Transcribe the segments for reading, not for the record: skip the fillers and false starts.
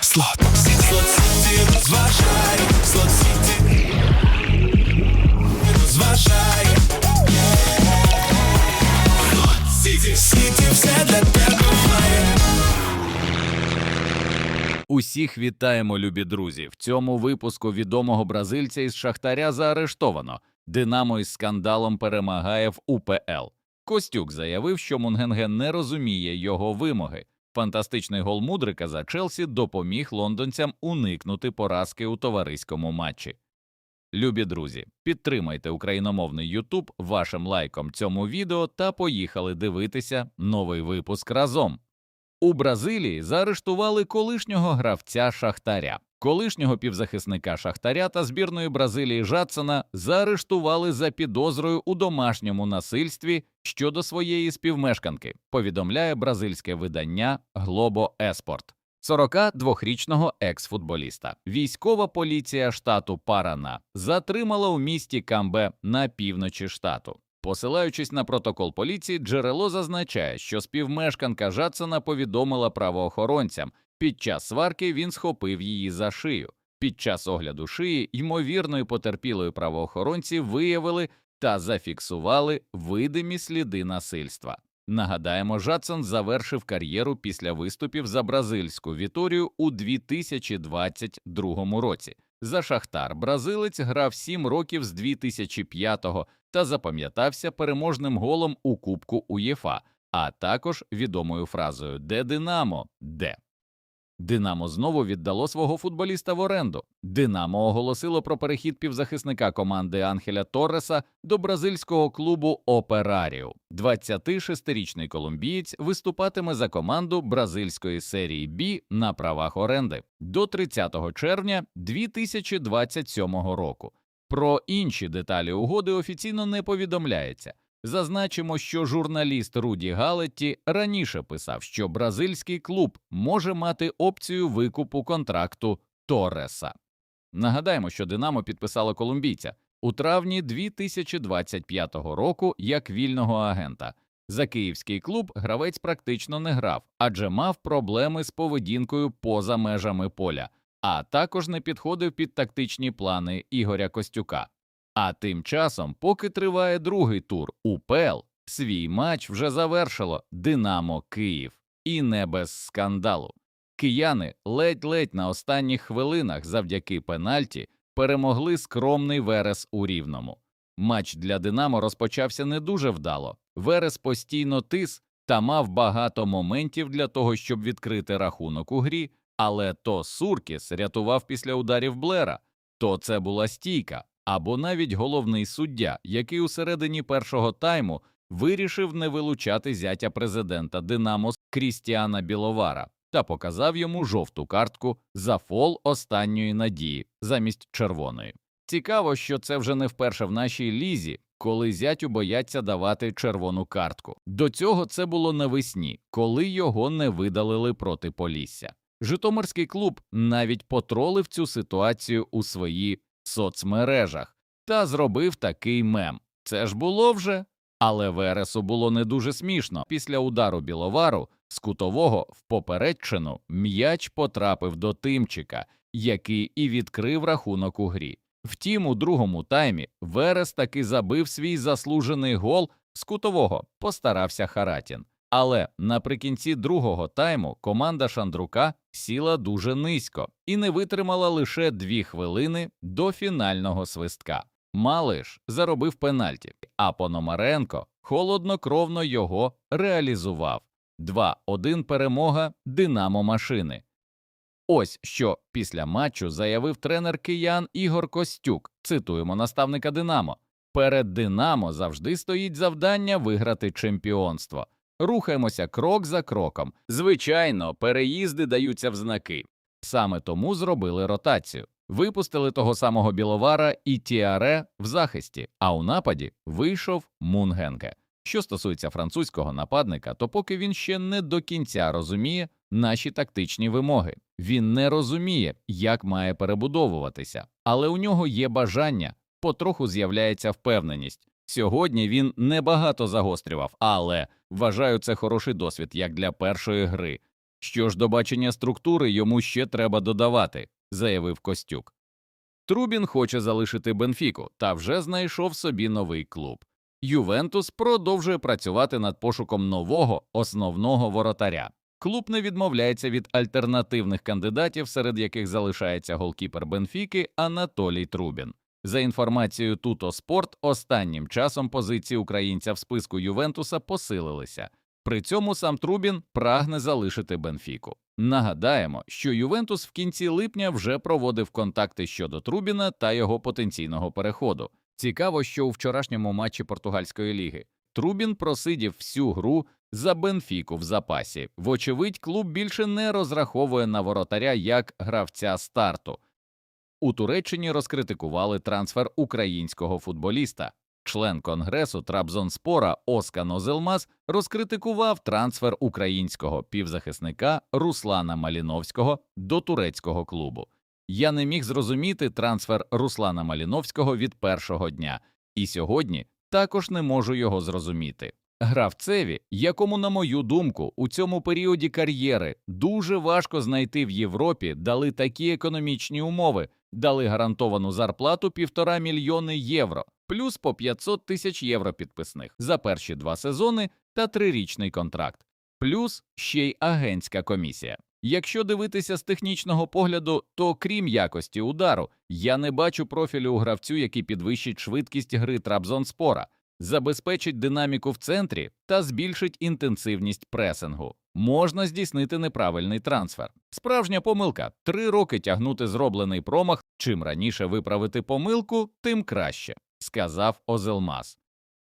Слот Сіті розважай, Слот Сіті розважай. Слот Сіті все для тебе має. Усіх вітаємо, любі друзі! В цьому випуску відомого бразильця із Шахтаря заарештовано. Динамо із скандалом перемагає в УПЛ. Костюк заявив, що Мунгенге не розуміє його вимоги. Фантастичний гол Мудрика за Челсі допоміг лондонцям уникнути поразки у товариському матчі. Любі друзі, підтримайте україномовний Ютуб вашим лайком цьому відео та поїхали дивитися новий випуск разом. У Бразилії заарештували колишнього гравця Шахтаря. Колишнього півзахисника Шахтаря та збірної Бразилії Жадсона заарештували за підозрою у домашньому насильстві щодо своєї співмешканки, повідомляє бразильське видання Globo Esporte. 42-річного екс-футболіста військова поліція штату Парана затримала у місті Камбе на півночі штату. Посилаючись на протокол поліції, джерело зазначає, що співмешканка Жадсона повідомила правоохоронцям. Під час сварки він схопив її за шию. Під час огляду шиї ймовірної потерпілої правоохоронці виявили та зафіксували видимі сліди насильства. Нагадаємо, Жадсон завершив кар'єру після виступів за бразильську Віторію у 2022 році. За Шахтар бразилець грав 7 років з 2005-го та запам'ятався переможним голом у Кубку УЄФА, а також відомою фразою «Де Динамо? Де?». Динамо знову віддало свого футболіста в оренду. Динамо оголосило про перехід півзахисника команди Анхеля Торреса до бразильського клубу Операріу. 26-річний колумбієць виступатиме за команду бразильської серії Б на правах оренди до 30 червня 2027 року. Про інші деталі угоди офіційно не повідомляється. Зазначимо, що журналіст Руді Галетті раніше писав, що бразильський клуб може мати опцію викупу контракту Торреса. Нагадаємо, що Динамо підписало колумбійця у травні 2025 року як вільного агента. За київський клуб гравець практично не грав, адже мав проблеми з поведінкою поза межами поля, а також не підходив під тактичні плани Ігоря Костюка. А тим часом, поки триває другий тур УПЛ, свій матч вже завершило «Динамо Київ». І не без скандалу. Кияни ледь-ледь на останніх хвилинах завдяки пенальті перемогли скромний Верес у Рівному. Матч для «Динамо» розпочався не дуже вдало. Верес постійно тис та мав багато моментів для того, щоб відкрити рахунок у грі, але то Суркіс рятував після ударів Блера, то це була стійка, або навіть головний суддя, який у середині першого тайму вирішив не вилучати зятя президента «Динамо» Крістіана Біловара та показав йому жовту картку за фол останньої надії замість червоної. Цікаво, що це вже не вперше в нашій лізі, коли зятю бояться давати червону картку. До цього це було навесні, коли його не видалили проти Полісся. Житомирський клуб навіть потролив цю ситуацію у своїй соцмережах та зробив такий мем. Це ж було вже? Але Вересу було не дуже смішно. Після удару Біловару з кутового в поперечину м'яч потрапив до Тимчика, який і відкрив рахунок у грі. Втім, у другому таймі Верес таки забив свій заслужений гол з кутового, постарався Харатін. Але наприкінці другого тайму команда Шандрука сіла дуже низько і не витримала лише 2 хвилини до фінального свистка. Малиш заробив пенальті, а Пономаренко холоднокровно його реалізував. 2-1 перемога «Динамо» машини. Ось що після матчу заявив тренер киян Ігор Костюк, цитуємо наставника «Динамо». «Перед «Динамо» завжди стоїть завдання виграти чемпіонство. Рухаємося крок за кроком. Звичайно, переїзди даються в знаки. Саме тому зробили ротацію. Випустили того самого Біловара і Тіаре в захисті, а у нападі вийшов Мунгенге. Що стосується французького нападника, то поки він ще не до кінця розуміє наші тактичні вимоги. Він не розуміє, як має перебудовуватися, але у нього є бажання, потроху з'являється впевненість. Сьогодні він небагато загострював, але вважаю, це хороший досвід як для першої гри. Що ж до бачення структури, йому ще треба додавати, заявив Костюк. Трубін хоче залишити Бенфіку та вже знайшов собі новий клуб. Ювентус продовжує працювати над пошуком нового основного воротаря. Клуб не відмовляється від альтернативних кандидатів, серед яких залишається голкіпер Бенфіки Анатолій Трубін. За інформацією Туто Спорт, останнім часом позиції українця в списку Ювентуса посилилися. При цьому сам Трубін прагне залишити Бенфіку. Нагадаємо, що Ювентус в кінці липня вже проводив контакти щодо Трубіна та його потенційного переходу. Цікаво, що у вчорашньому матчі Португальської ліги Трубін просидів всю гру за Бенфіку в запасі. Вочевидь, клуб більше не розраховує на воротаря як гравця старту. У Туреччині розкритикували трансфер українського футболіста. Член Конгресу Трабзонспора Оскан Озелмаз розкритикував трансфер українського півзахисника Руслана Маліновського до турецького клубу. Я не міг зрозуміти трансфер Руслана Маліновського від першого дня, і сьогодні також не можу його зрозуміти. Гравцеві, якому, на мою думку, у цьому періоді кар'єри дуже важко знайти в Європі, дали такі економічні умови, дали гарантовану зарплату 1,5 мільйони євро, плюс по 500 тисяч євро підписних за перші 2 сезони та 3-річний контракт, плюс ще й агентська комісія. Якщо дивитися з технічного погляду, то крім якості удару, я не бачу профілю у гравцю, який підвищить швидкість гри Трабзонспора, забезпечить динаміку в центрі та збільшить інтенсивність пресингу. Можна здійснити неправильний трансфер. Справжня помилка – 3 роки тягнути зроблений промах, чим раніше виправити помилку, тим краще, сказав Озелмаз.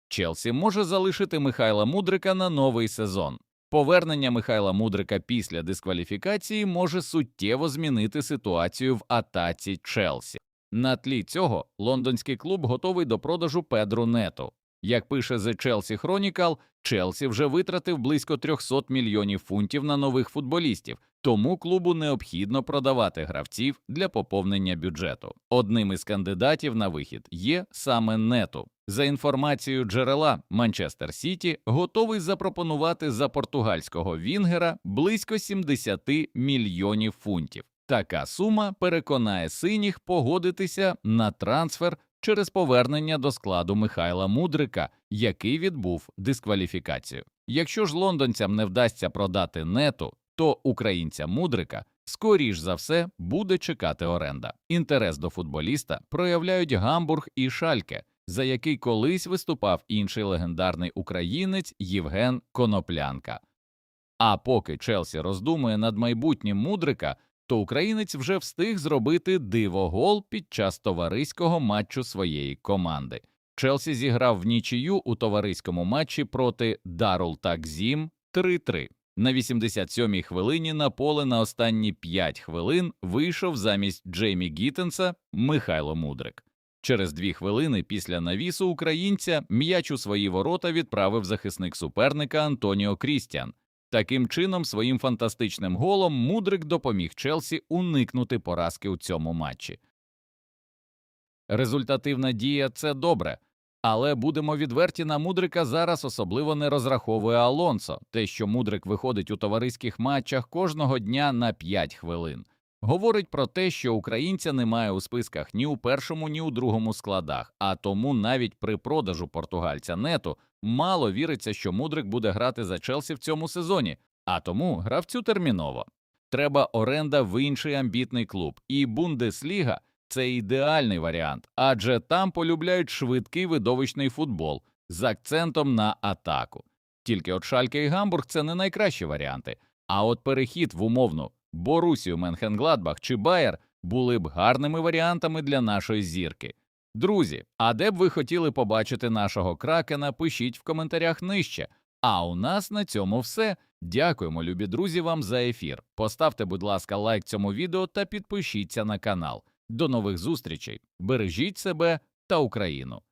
Челсі може залишити Михайла Мудрика на новий сезон. Повернення Михайла Мудрика після дискваліфікації може суттєво змінити ситуацію в атаці Челсі. На тлі цього лондонський клуб готовий до продажу Педру Нету. Як пише The Chelsea Chronicle, Челсі вже витратив близько 300 мільйонів фунтів на нових футболістів, тому клубу необхідно продавати гравців для поповнення бюджету. Одним із кандидатів на вихід є саме Нету. За інформацією джерела, Манчестер Сіті готовий запропонувати за португальського вінгера близько 70 мільйонів фунтів. Така сума переконає синіх погодитися на трансфер через повернення до складу Михайла Мудрика, який відбув дискваліфікацію. Якщо ж лондонцям не вдасться продати Нету, то українця Мудрика, скоріш за все, буде чекати оренда. Інтерес до футболіста проявляють Гамбург і Шальке, за який колись виступав інший легендарний українець Євген Коноплянка. А поки Челсі роздумує над майбутнім Мудрика, то українець вже встиг зробити дивогол під час товариського матчу своєї команди. Челсі зіграв в нічию у товариському матчі проти Дарул Такзім 3-3. На 87-й хвилині на поле на останні 5 хвилин вийшов замість Джеймі Гіттенса Михайло Мудрик. Через 2 хвилини після навісу українця м'яч у свої ворота відправив захисник суперника Антоніо Крістіан. Таким чином, своїм фантастичним голом Мудрик допоміг Челсі уникнути поразки у цьому матчі. Результативна дія – це добре, але будемо відверті, на Мудрика зараз особливо не розраховує Алонсо. Те, що Мудрик виходить у товариських матчах кожного дня на 5 хвилин, говорить про те, що українця немає у списках ні у першому, ні у другому складах, а тому навіть при продажу португальця Нету мало віриться, що Мудрик буде грати за Челсі в цьому сезоні, а тому гравцю терміново. Треба оренда в інший амбітний клуб, і Бундесліга – це ідеальний варіант, адже там полюбляють швидкий видовищний футбол з акцентом на атаку. Тільки от Шальке і Гамбург – це не найкращі варіанти, а от перехід в умовну Борусію Менхенгладбах чи Байер були б гарними варіантами для нашої зірки. Друзі, а де б ви хотіли побачити нашого кракена, пишіть в коментарях нижче. А у нас на цьому все. Дякуємо, любі друзі, вам за ефір. Поставте, будь ласка, лайк цьому відео та підпишіться на канал. До нових зустрічей. Бережіть себе та Україну.